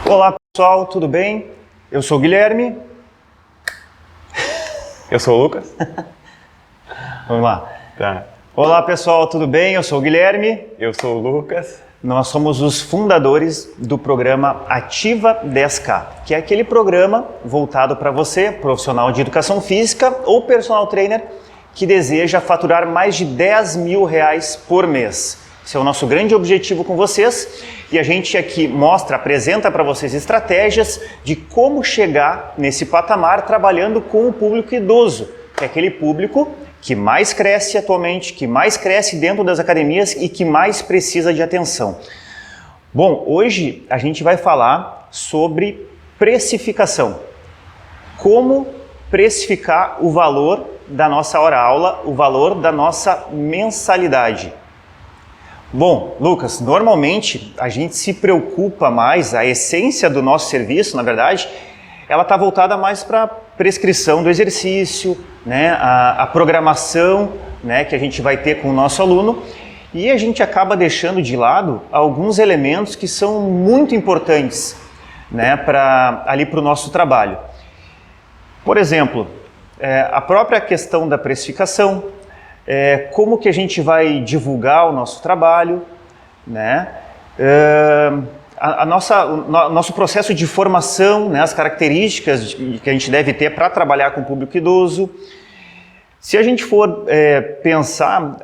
Olá pessoal, tudo bem? Eu sou o Guilherme. Eu sou o Lucas. Vamos lá. Tá. Olá pessoal, tudo bem? Eu sou o Guilherme. Eu sou o Lucas. Nós somos os fundadores do programa Ativa 10K, que é aquele programa voltado para você, profissional de educação física ou personal trainer, que deseja faturar mais de 10 mil reais por mês. Esse é o nosso grande objetivo com vocês e a gente aqui apresenta para vocês estratégias de como chegar nesse patamar trabalhando com o público idoso, que é aquele público que mais cresce atualmente, que mais cresce dentro das academias e que mais precisa de atenção. Bom, hoje a gente vai falar sobre precificação. Como precificar o valor da nossa hora-aula, o valor da nossa mensalidade. Bom, Lucas, normalmente a gente se preocupa mais, a essência do nosso serviço, na verdade, ela está voltada mais para a prescrição do exercício, né, a programação, né, que a gente vai ter com o nosso aluno, e a gente acaba deixando de lado alguns elementos que são muito importantes, né, para o nosso trabalho. Por exemplo, a própria questão da precificação, como que a gente vai divulgar o nosso trabalho, né? Nosso processo de formação, né? As características que a gente deve ter para trabalhar com o público idoso. Se a gente for pensar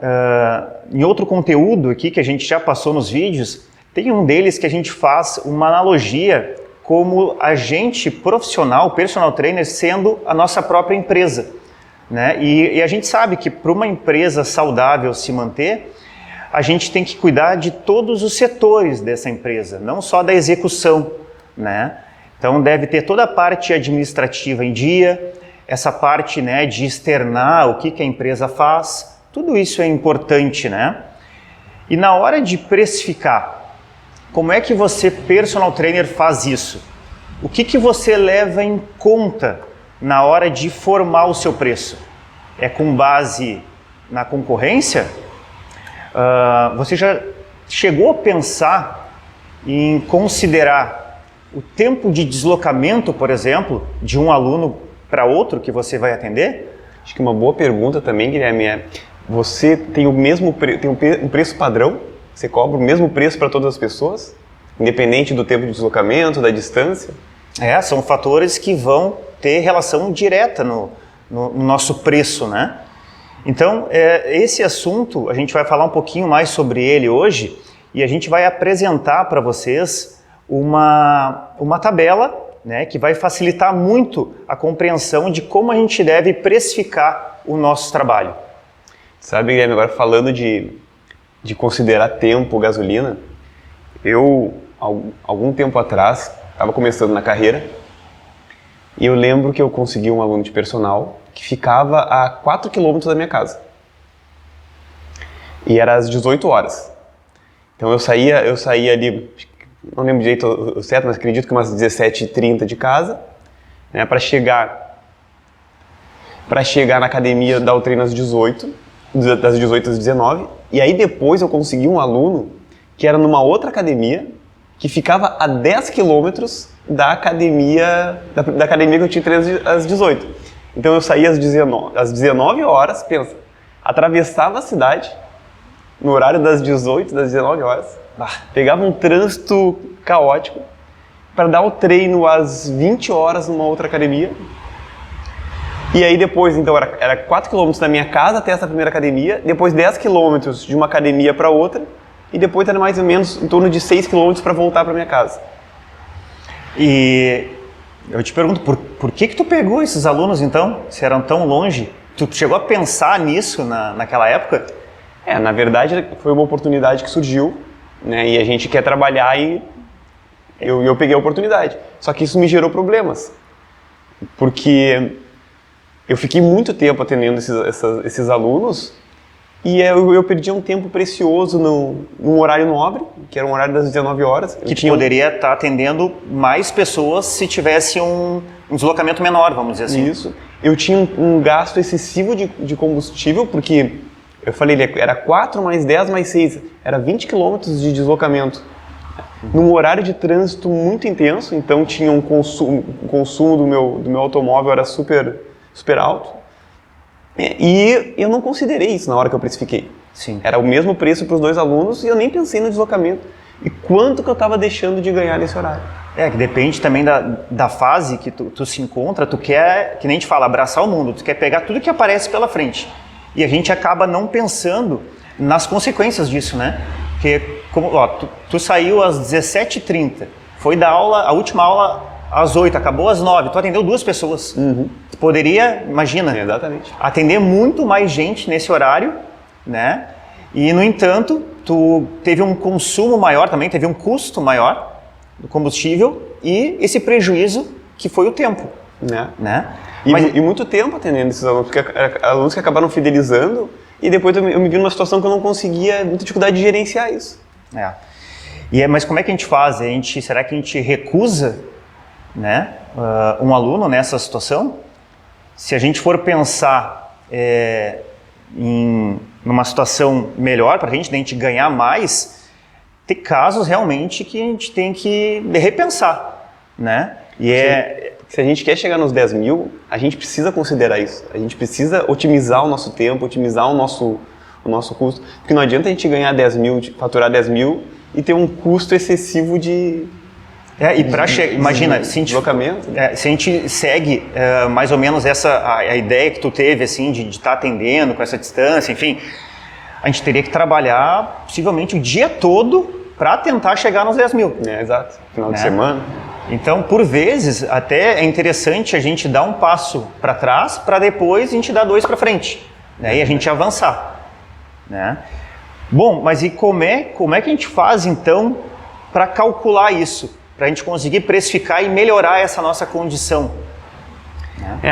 em outro conteúdo aqui que a gente já passou nos vídeos, tem um deles que a gente faz uma analogia como a gente profissional, personal trainer, sendo a nossa própria empresa. Né? E a gente sabe que para uma empresa saudável se manter, a gente tem que cuidar de todos os setores dessa empresa, não só da execução, né? Então deve ter toda a parte administrativa em dia, essa parte, né, de externar o que a empresa faz, tudo isso é importante, né? E na hora de precificar, como é que você, personal trainer, faz isso? O que você leva em conta na hora de formar o seu preço? É com base na concorrência? Você já chegou a pensar em considerar o tempo de deslocamento, por exemplo, de um aluno para outro que você vai atender? Acho que uma boa pergunta também, Guilherme, é: você tem um preço padrão? Você cobra o mesmo preço para todas as pessoas? Independente do tempo de deslocamento, da distância? São fatores que vão ter relação direta no nosso preço, né? Então, esse assunto, a gente vai falar um pouquinho mais sobre ele hoje e a gente vai apresentar para vocês uma tabela, né, que vai facilitar muito a compreensão de como a gente deve precificar o nosso trabalho. Sabe, Guilherme, agora falando de considerar tempo, gasolina, eu, algum tempo atrás, estava começando na carreira. E eu lembro que eu consegui um aluno de personal que ficava a 4 km da minha casa. E era às 18 horas. Então eu saía ali, não lembro direito o certo, mas acredito que umas 17h30 de casa, né, para chegar na academia, dar o treino às 18, das 18 às 19. E aí depois eu consegui um aluno que era numa outra academia, que ficava a 10 quilômetros da academia que eu tinha treino às 18. Então eu saía às 19 horas, pensa, atravessava a cidade no horário das 18, das 19 horas, pegava um trânsito caótico para dar o treino às 20 horas numa outra academia. E aí depois, então, era 4 quilômetros da minha casa até essa primeira academia, depois 10 quilômetros de uma academia para outra, e depois era mais ou menos em torno de 6 quilômetros para voltar para minha casa. E eu te pergunto, por que tu pegou esses alunos então, se eram tão longe? Tu chegou a pensar nisso naquela época? Na verdade foi uma oportunidade que surgiu, né, e a gente quer trabalhar e eu peguei a oportunidade. Só que isso me gerou problemas, porque eu fiquei muito tempo atendendo esses alunos e eu perdi um tempo precioso num horário nobre, que era um horário das 19 horas. Que poderia estar atendendo mais pessoas se tivesse um deslocamento menor, vamos dizer assim. Isso. Eu tinha um gasto excessivo de combustível, porque eu falei, era 4 mais 10 mais 6, era 20 quilômetros de deslocamento. num horário de trânsito muito intenso, então tinha o consumo do meu automóvel era super alto. E eu não considerei isso na hora que eu precifiquei. Sim. Era o mesmo preço para os 2 alunos e eu nem pensei no deslocamento. E quanto que eu estava deixando de ganhar nesse horário. Que depende também da fase que tu se encontra, tu quer, que nem a gente fala, abraçar o mundo, tu quer pegar tudo que aparece pela frente. E a gente acaba não pensando nas consequências disso, né? Porque, tu saiu às 17h30, foi da aula, a última aula às 8, acabou às 9, tu atendeu 2 pessoas. Tu poderia, imagina, Exatamente. atender muito mais gente nesse horário, né? E, no entanto, tu teve um consumo maior também, teve um custo maior do combustível e esse prejuízo que foi o tempo, né? E muito tempo atendendo esses alunos, porque alunos que acabaram fidelizando e depois eu me vi numa situação que eu não conseguia, muita dificuldade de gerenciar isso. Mas como é que a gente faz? Será que a gente recusa, né, um aluno nessa situação? Se a gente for pensar numa situação melhor para a gente ganhar mais, tem casos realmente que a gente tem que repensar, né? Se a gente quer chegar nos 10 mil, a gente precisa considerar isso. A gente precisa otimizar o nosso tempo, otimizar o nosso custo. Porque não adianta a gente ganhar 10 mil, faturar 10 mil e ter um custo excessivo de... e para chegar, imagina, se a gente segue mais ou menos a ideia que tu teve, assim, de estar atendendo com essa distância, enfim, a gente teria que trabalhar possivelmente o dia todo para tentar chegar nos 10 mil. Exato, final de semana. Então, por vezes, até é interessante a gente dar um passo para trás para depois a gente dar 2 para frente, né? E a gente avançar, né? Bom, mas e como é que a gente faz, então, para calcular isso? Para a gente conseguir precificar e melhorar essa nossa condição?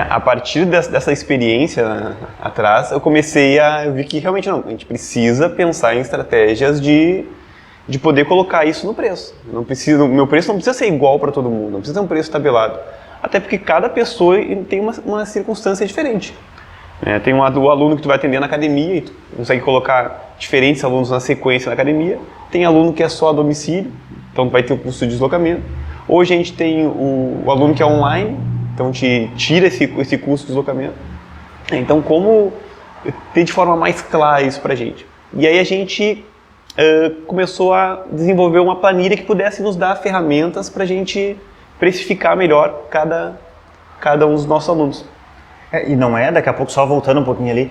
A partir dessa experiência atrás, eu vi que realmente a gente precisa pensar em estratégias de poder colocar isso no preço. O meu preço não precisa ser igual para todo mundo, não precisa ter um preço tabelado. Até porque cada pessoa tem uma circunstância diferente. Tem o aluno que tu vai atender na academia e tu consegue colocar diferentes alunos na sequência na academia. Tem aluno que é só a domicílio, então vai ter o custo de deslocamento. Hoje a gente tem o aluno que é online, então te tira esse custo de deslocamento. Então, como ter de forma mais clara isso para a gente? E aí a gente começou a desenvolver uma planilha que pudesse nos dar ferramentas para a gente precificar melhor cada um dos nossos alunos. E não daqui a pouco, só voltando um pouquinho ali,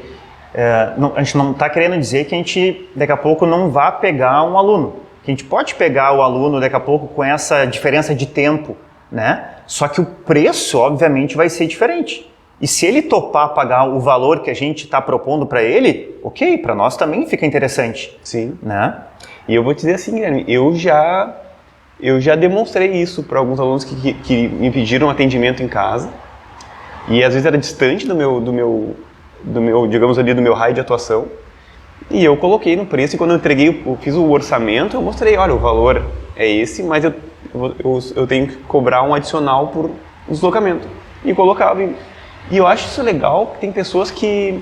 a gente não está querendo dizer que a gente daqui a pouco não vá pegar um aluno. Que a gente pode pegar o aluno daqui a pouco com essa diferença de tempo, né? Só que o preço, obviamente, vai ser diferente. E se ele topar pagar o valor que a gente está propondo para ele, ok, para nós também fica interessante. Sim. Né? E eu vou te dizer assim, Guilherme, eu já demonstrei isso para alguns alunos que me pediram atendimento em casa. E às vezes era distante do meu, digamos ali, do meu raio de atuação. E eu coloquei no preço e quando eu fiz o orçamento, eu mostrei, olha, o valor é esse, mas eu tenho que cobrar um adicional por deslocamento. E colocava. E eu acho isso legal, porque tem pessoas que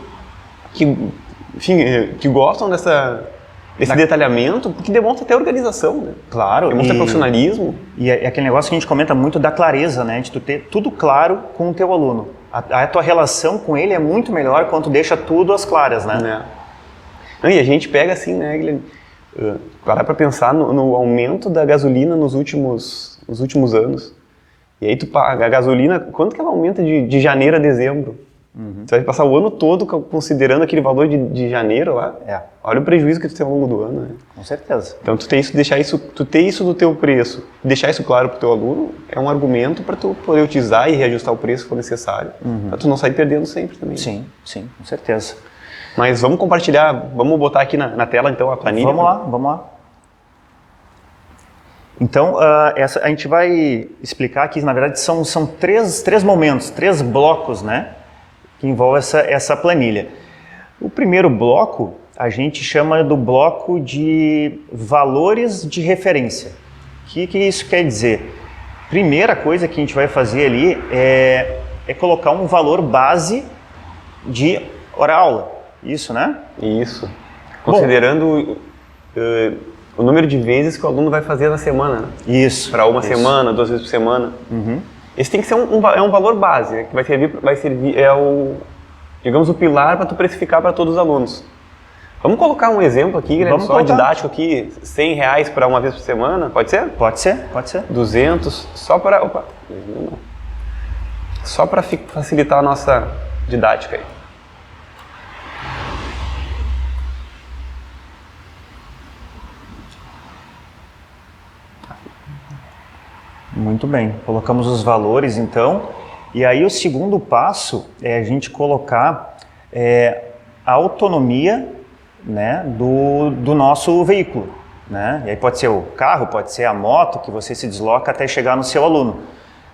gostam desse detalhamento, porque demonstra até organização, né? Claro. Demonstra profissionalismo. E é aquele negócio que a gente comenta muito da clareza, né? De tu ter tudo claro com o teu aluno. A tua relação com ele é muito melhor quando tu deixa tudo às claras, né? E a gente pega assim, né, Guilherme? Parar para pensar no aumento da gasolina nos últimos anos. E aí tu paga a gasolina, quanto que ela aumenta de janeiro a dezembro? Você vai passar o ano todo considerando aquele valor de janeiro lá. Olha o prejuízo que tu tem ao longo do ano, né? Com certeza. Então tu ter isso no teu preço, deixar isso claro pro teu aluno, é um argumento para tu poder utilizar e reajustar o preço se for necessário, para tu não sair perdendo sempre também. Sim, com certeza. Mas vamos compartilhar, vamos botar aqui na tela então a planilha. Vamos lá. Então, a gente vai explicar aqui, na verdade, são três momentos, 3 blocos, né, que envolvem essa planilha. O primeiro bloco, a gente chama do bloco de valores de referência. O que isso quer dizer? Primeira coisa que a gente vai fazer ali é colocar um valor base de hora-aula. Isso, né? Isso. Considerando o número de vezes que o aluno vai fazer na semana, né? Isso. Para uma isso. semana, 2 vezes por semana. Uhum. Esse tem que ser um valor base, né? Que vai servir digamos, o pilar para tu precificar para todos os alunos. Vamos colocar um exemplo aqui, Guilherme, Vamos só colocar. Didático aqui, R$100 para uma vez por semana, pode ser? Pode ser, pode ser. 200, só para facilitar a nossa didática aí. Muito bem, colocamos os valores então, e aí o segundo passo é a gente colocar a autonomia, né, do nosso veículo, né? E aí pode ser o carro, pode ser a moto que você se desloca até chegar no seu aluno,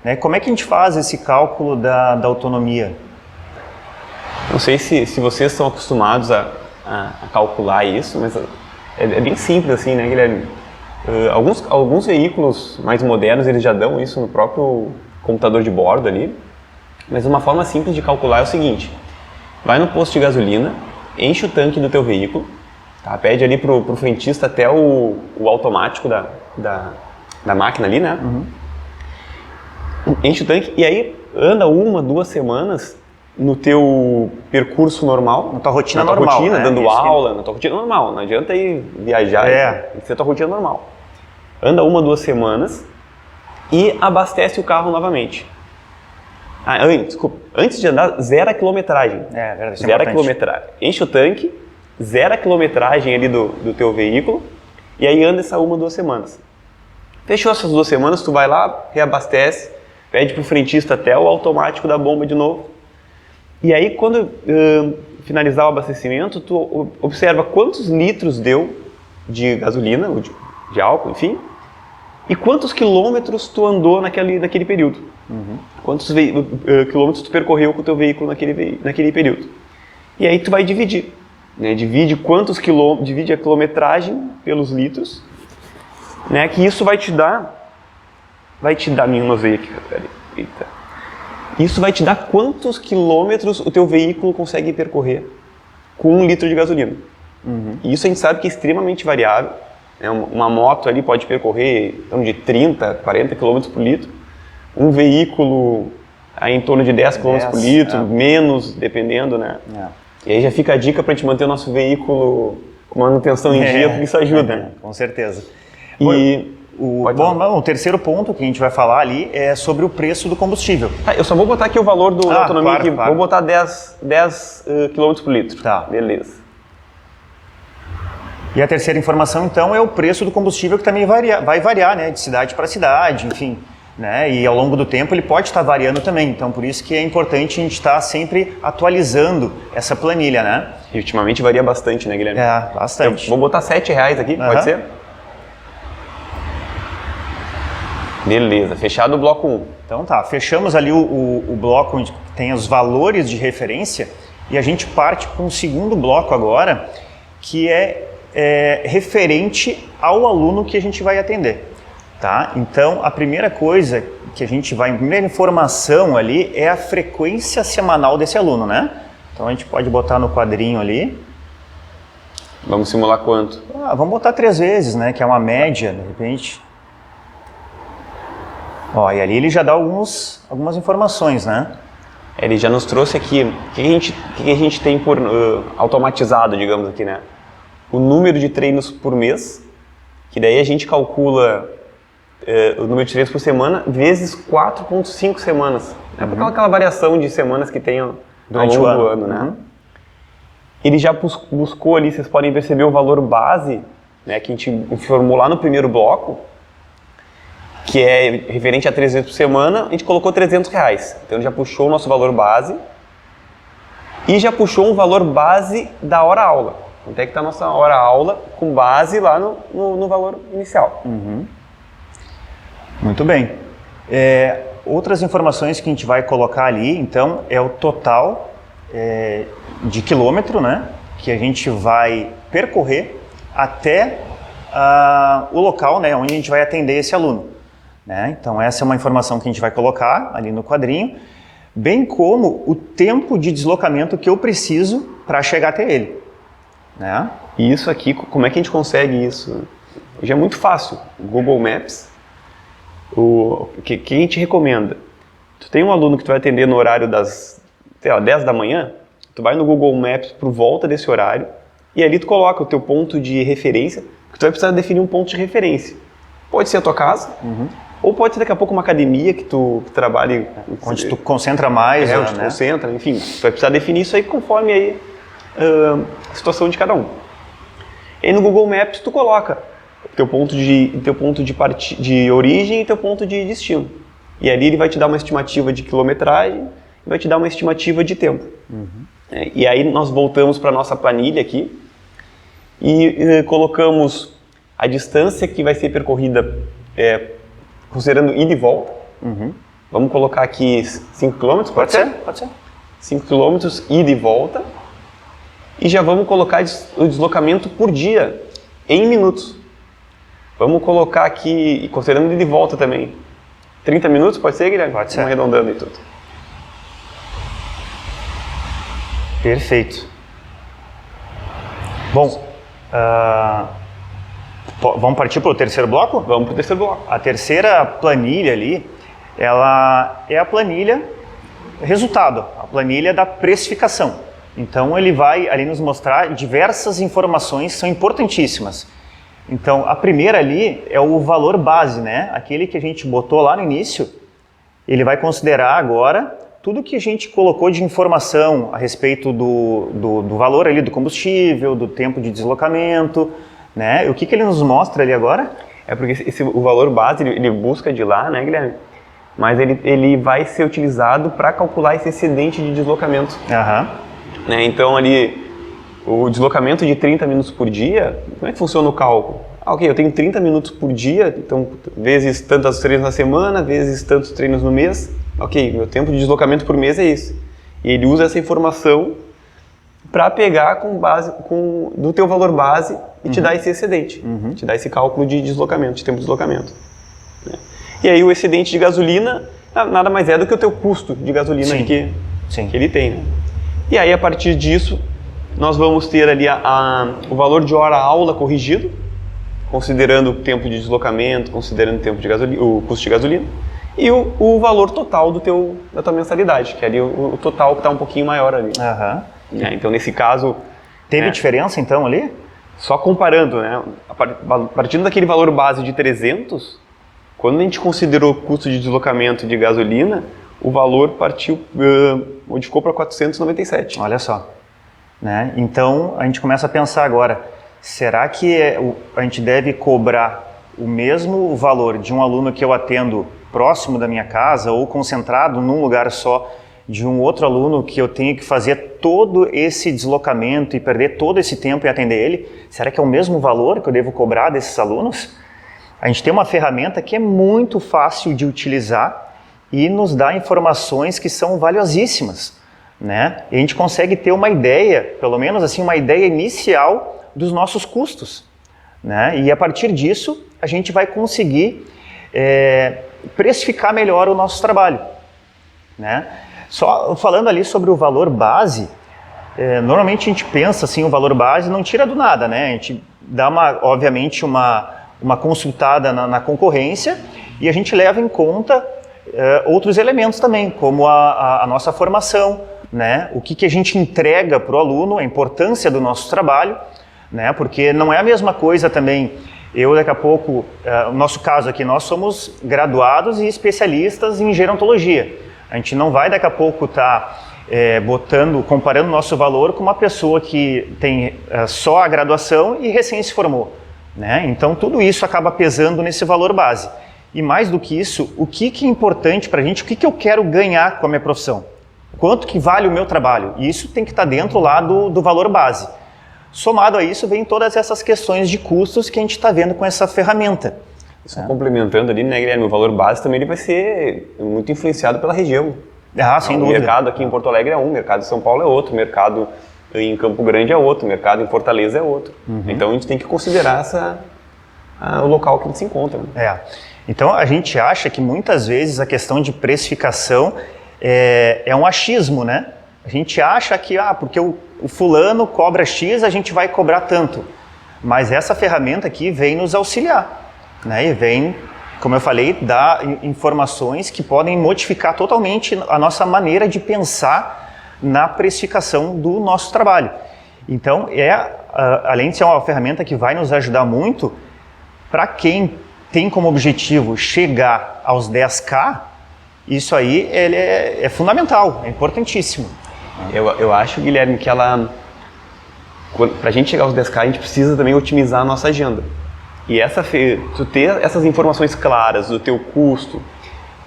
né? Como é que a gente faz esse cálculo da autonomia? Não sei se vocês estão acostumados a calcular isso, mas é bem simples assim, né, Guilherme? Alguns veículos mais modernos, eles já dão isso no próprio computador de bordo ali, mas uma forma simples de calcular é o seguinte: vai no posto de gasolina, enche o tanque do teu veículo, tá? Pede ali pro frentista até o automático da máquina ali, né? Uhum. Enche o tanque e aí anda 1, 2 semanas no teu percurso normal, Na tua rotina na tua normal, rotina, né? dando Isso. aula, na tua rotina normal, não adianta ir viajar, tem que ser a tua rotina normal. Anda 1, 2 semanas e abastece o carro novamente. Desculpa, antes de andar, zera a quilometragem. Verdade, Zera a quilometragem. Enche o tanque, zera a quilometragem ali do teu veículo e aí anda essa 1, 2 semanas. Fechou essas 2 semanas, tu vai lá, reabastece, pede pro frentista até o automático da bomba de novo. E aí quando finalizar o abastecimento, tu observa quantos litros deu de gasolina, ou de álcool, enfim, e quantos quilômetros tu andou naquele período. Uhum. Quantos quilômetros tu percorreu com o teu veículo naquele período. E aí tu vai dividir, né? Divide a quilometragem pelos litros, né? Que isso vai te dar minha nozeia aqui, peraí, eita. Isso vai te dar quantos quilômetros o teu veículo consegue percorrer com 1 litro de gasolina. Uhum. E isso a gente sabe que é extremamente variável, né? Uma moto ali pode percorrer então, de 30, 40 km por litro. Um veículo aí em torno de 10 km por litro, menos, dependendo, né? E aí já fica a dica para a gente manter o nosso veículo com manutenção em dia, porque isso ajuda, né? Com certeza. E o terceiro ponto que a gente vai falar ali é sobre o preço do combustível. Eu só vou botar aqui o valor da autonomia claro, aqui. claro. Vou botar 10 km por litro. Tá. Beleza. E a terceira informação, então, é o preço do combustível, que também vai variar, né, de cidade para cidade, enfim, né, e ao longo do tempo ele pode estar variando também, então por isso que é importante a gente estar sempre atualizando essa planilha, né? E ultimamente varia bastante, né, Guilherme? Bastante. Vou botar R$7 aqui, pode ser? Beleza, fechado o bloco 1. Então tá, fechamos ali o bloco onde tem os valores de referência e a gente parte para um segundo bloco agora, que é referente ao aluno que a gente vai atender. Tá? Então, a primeira coisa que a primeira informação ali é a frequência semanal desse aluno, né? Então, a gente pode botar no quadrinho ali. Vamos simular quanto? Vamos botar 3 vezes, né? Que é uma média, de repente. Ó, e ali ele já dá algumas informações, né? Ele já nos trouxe aqui, o que a gente tem por automatizado, digamos aqui, né? O número de treinos por mês, que daí a gente calcula o número de treinos por semana vezes 4,5 semanas. Né? Por aquela variação de semanas que tem durante o ano, né? Ele já buscou ali, vocês podem perceber o valor base, né, que a gente informou lá no primeiro bloco, que é referente a 3 vezes por semana, a gente colocou R$300. Então ele já puxou o nosso valor base e já puxou um valor base da hora-aula. Quanto é que está a nossa hora-aula com base lá no valor inicial. Uhum. Muito bem. Outras informações que a gente vai colocar ali, então, é o total de quilômetro, né, que a gente vai percorrer até o local, né, onde a gente vai atender esse aluno. Né? Então, essa é uma informação que a gente vai colocar ali no quadrinho, bem como o tempo de deslocamento que eu preciso para chegar até ele. Né? E isso aqui, como é que a gente consegue isso? Hoje é muito fácil. O Google Maps, o que a gente recomenda? Tu tem um aluno que tu vai atender no horário das, sei lá, 10 da manhã, tu vai no Google Maps por volta desse horário e ali tu coloca o teu ponto de referência, porque tu vai precisar definir um ponto de referência. Pode ser a tua casa, ou pode ser daqui a pouco uma academia que tu trabalhe... Onde tu concentra mais, onde tu concentra, enfim. Tu vai precisar definir isso aí conforme aí, a situação de cada um. E aí no Google Maps tu coloca teu ponto de origem e teu ponto de destino. E ali ele vai te dar uma estimativa de quilometragem e vai te dar uma estimativa de tempo. E aí nós voltamos para a nossa planilha aqui e colocamos a distância que vai ser percorrida considerando ida e volta. Vamos colocar aqui 5 km, pode ser? Pode ser. 5 km, ida e volta. E já vamos colocar o deslocamento por dia, em minutos. Vamos colocar aqui, considerando ida e volta também, 30 minutos, pode ser, Guilherme? Pode ser. Vamos arredondando e tudo. Perfeito. Bom, vamos partir para o terceiro bloco? Vamos para o terceiro bloco. A terceira planilha ali, ela é a planilha resultado, a planilha da precificação. Então ele vai ali nos mostrar diversas informações que são importantíssimas. Então a primeira ali é o valor base, né? Aquele que a gente botou lá no início, ele vai considerar agora tudo que a gente colocou de informação a respeito do valor ali do combustível, do tempo de deslocamento, né? E o que ele nos mostra ali agora? É porque o valor base ele busca de lá, né, Guilherme? Mas ele vai ser utilizado para calcular esse excedente de deslocamento. Né? Então ali, o deslocamento de 30 minutos por dia, como é que funciona o cálculo? Ok, eu tenho 30 minutos por dia, então vezes tantos treinos na semana, vezes tantos treinos no mês. Ok, meu tempo de deslocamento por mês é isso. E ele usa essa informação para pegar do teu valor base e te dar esse excedente, te dar esse cálculo de deslocamento, de tempo de deslocamento. Né? E aí o excedente de gasolina nada mais é do que o teu custo de gasolina que ele tem. Né? E aí a partir disso nós vamos ter ali o valor de hora-aula corrigido, considerando o tempo de deslocamento, considerando o tempo de gasolina, o custo de gasolina, e o valor total da tua mensalidade, que é ali o total que está um pouquinho maior ali. Então nesse caso... Teve diferença então ali? Só comparando, né? Partindo daquele valor base de 300, quando a gente considerou o custo de deslocamento de gasolina, o valor modificou para 497. Olha só. Né? Então a gente começa a pensar agora, será que a gente deve cobrar o mesmo valor de um aluno que eu atendo próximo da minha casa ou concentrado num lugar só de um outro aluno que eu tenho que fazer todo esse deslocamento e perder todo esse tempo e atender ele? Será que é o mesmo valor que eu devo cobrar desses alunos? A gente tem uma ferramenta que é muito fácil de utilizar e nos dá informações que são valiosíssimas, né? E a gente consegue ter uma ideia, pelo menos assim, uma ideia inicial dos nossos custos, né? E a partir disso, a gente vai conseguir precificar melhor o nosso trabalho, né? Só falando ali sobre o valor base, normalmente a gente pensa assim, o valor base não tira do nada, né? A gente dá obviamente uma consultada na concorrência e a gente leva em conta outros elementos também, como a nossa formação, né? O que a gente entrega para o aluno, a importância do nosso trabalho, né? Porque não é a mesma coisa também, daqui a pouco, no nosso caso aqui, nós somos graduados e especialistas em gerontologia. A gente não vai daqui a pouco estar comparando nosso valor com uma pessoa que tem só a graduação e recém se formou, né? Então tudo isso acaba pesando nesse valor base. E mais do que isso, o que é importante para a gente, o que eu quero ganhar com a minha profissão? Quanto que vale o meu trabalho? E isso tem que estar dentro lá do valor base. Somado a isso, vem todas essas questões de custos que a gente está vendo com essa ferramenta. Só complementando ali, né, Guilherme, o valor base também ele vai ser muito influenciado pela região. Sem dúvida. O mercado aqui em Porto Alegre é um, o mercado em São Paulo é outro, o mercado em Campo Grande é outro, o mercado em Fortaleza é outro. Então a gente tem que considerar o local que a gente se encontra. Né? Então a gente acha que muitas vezes a questão de precificação é um achismo, né? A gente acha que porque o fulano cobra X, a gente vai cobrar tanto. mas essa ferramenta aqui vem nos auxiliar, né? E vem, como eu falei, dar informações que podem modificar totalmente a nossa maneira de pensar na precificação do nosso trabalho. Então, além de ser uma ferramenta que vai nos ajudar muito, para quem tem como objetivo chegar aos 10K, isso aí ele é fundamental, é importantíssimo. Eu acho, Guilherme, que para a gente chegar aos 10K, a gente precisa também otimizar a nossa agenda. E tu ter essas informações claras do teu custo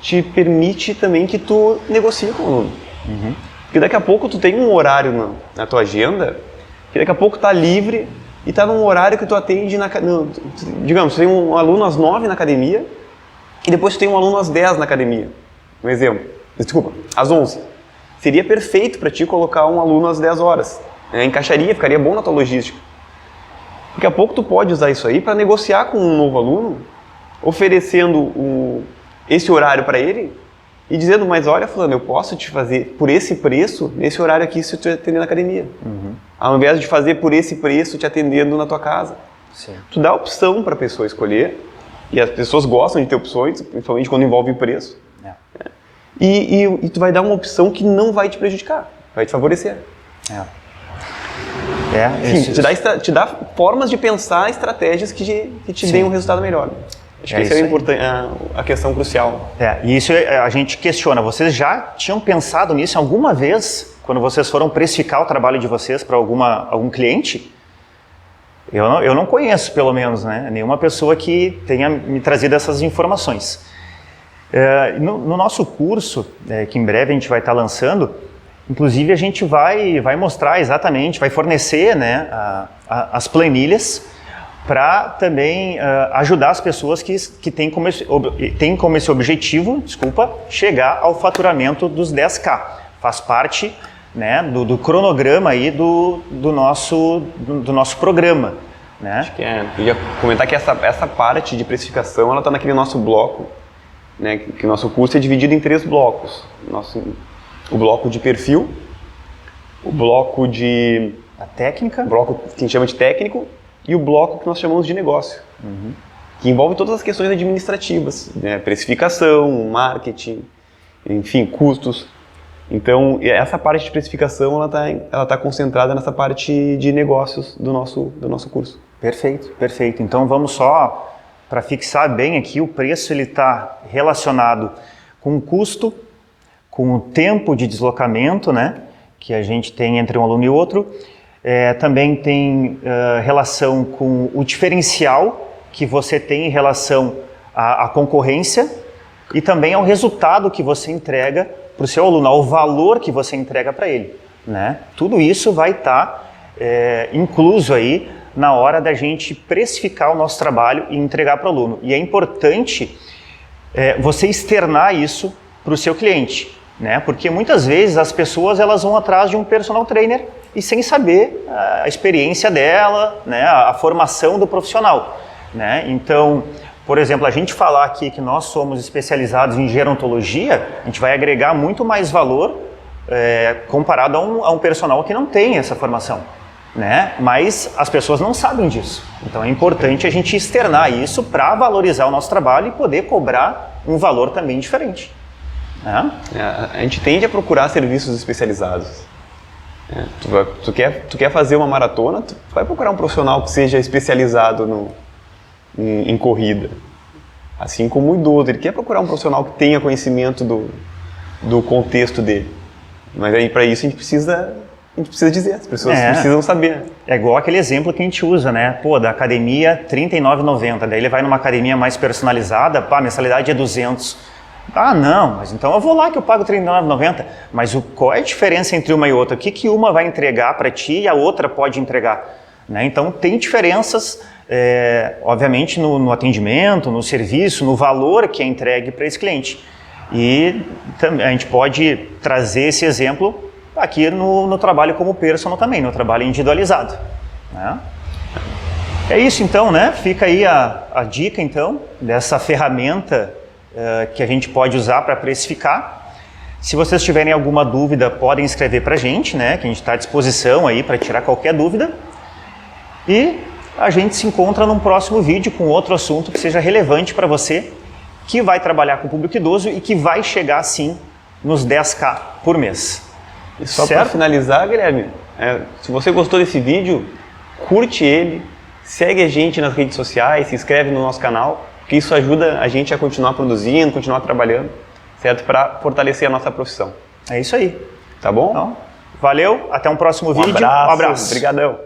te permite também que tu negocie com o aluno. Porque daqui a pouco tu tem um horário na tua agenda, que daqui a pouco tá livre e tá num horário que tu atende, digamos, tu tem um aluno às 9 na academia e depois tu tem um aluno às 10 na academia. Um exemplo. Desculpa, às 11. Seria perfeito para ti colocar um aluno às 10 horas. Encaixaria, ficaria bom na tua logística. Daqui a pouco tu pode usar isso aí para negociar com um novo aluno, oferecendo esse horário para ele e dizendo, mas olha, fulano, eu posso te fazer por esse preço, nesse horário aqui, se eu te atender na academia. Ao invés de fazer por esse preço, te atendendo na tua casa. Sim. Tu dá opção para a pessoa escolher, e as pessoas gostam de ter opções, principalmente quando envolve preço. E tu vai dar uma opção que não vai te prejudicar, vai te favorecer. Enfim, te dá formas de pensar estratégias que te deem um resultado melhor. Acho que essa é a questão crucial. E isso a gente questiona. Vocês já tinham pensado nisso alguma vez, quando vocês foram precificar o trabalho de vocês para algum cliente? Eu não conheço, pelo menos, né? Nenhuma pessoa que tenha me trazido essas informações. No nosso curso, que em breve a gente vai estar lançando, inclusive a gente vai mostrar exatamente, vai fornecer, né, as planilhas para também ajudar as pessoas que têm como esse objetivo, chegar ao faturamento dos 10K. Faz parte, né, do cronograma aí do nosso programa. Né? Acho que eu ia comentar que essa parte de precificação ela está naquele nosso bloco, né, que o nosso curso é dividido em 3 blocos. O bloco de perfil, o bloco de... A técnica. O bloco que a gente chama de técnico e o bloco que nós chamamos de negócio. Que envolve todas as questões administrativas, né, precificação, marketing, enfim, custos. Então, essa parte de precificação ela tá concentrada nessa parte de negócios do nosso curso. Perfeito, perfeito. Então, vamos só, para fixar bem aqui, o preço ele está relacionado com o custo, com o tempo de deslocamento, né, que a gente tem entre um aluno e outro. Também tem relação com o diferencial que você tem em relação à concorrência e também ao resultado que você entrega para o seu aluno, ao valor que você entrega para ele. Né? Tudo isso vai estar incluso aí na hora da gente precificar o nosso trabalho e entregar para o aluno. E é importante você externar isso para o seu cliente. Né? Porque muitas vezes as pessoas elas vão atrás de um personal trainer e sem saber a experiência dela, né? A formação do profissional. Né? Então, por exemplo, a gente falar aqui que nós somos especializados em gerontologia, a gente vai agregar muito mais valor comparado a um personal que não tem essa formação. Né? Mas as pessoas não sabem disso. Então é importante a gente externar isso para valorizar o nosso trabalho e poder cobrar um valor também diferente. A gente tende a procurar serviços especializados. Tu quer fazer uma maratona, tu vai procurar um profissional que seja especializado em corrida. Assim como o idoso, ele quer procurar um profissional que tenha conhecimento do contexto dele. Mas aí para isso a gente precisa dizer, as pessoas precisam saber. É igual aquele exemplo que a gente usa, né? Pô, da academia R$ 39,90, daí ele vai numa academia mais personalizada, a mensalidade é 200. Ah, não, mas então eu vou lá que eu pago R$ 39,90. Mas qual é a diferença entre uma e outra? O que uma vai entregar para ti e a outra pode entregar? Né? Então tem diferenças, obviamente, no atendimento, no serviço, no valor que é entregue para esse cliente. E a gente pode trazer esse exemplo aqui no trabalho como personal também, no trabalho individualizado. Né? É isso então, né? Fica aí a dica então dessa ferramenta que a gente pode usar para precificar. Se vocês tiverem alguma dúvida, podem escrever para a gente, né? Que a gente está à disposição aí para tirar qualquer dúvida. E A gente se encontra num próximo vídeo com outro assunto que seja relevante para você, que vai trabalhar com o público idoso e que vai chegar, sim, nos 10K por mês. E só para finalizar, Guilherme, se você gostou desse vídeo, curte ele, segue a gente nas redes sociais, se inscreve no nosso canal, porque isso ajuda a gente a continuar produzindo, continuar trabalhando, certo? Para fortalecer a nossa profissão. É isso aí. Tá bom? Então, valeu, até um próximo vídeo. Um abraço. Obrigadão.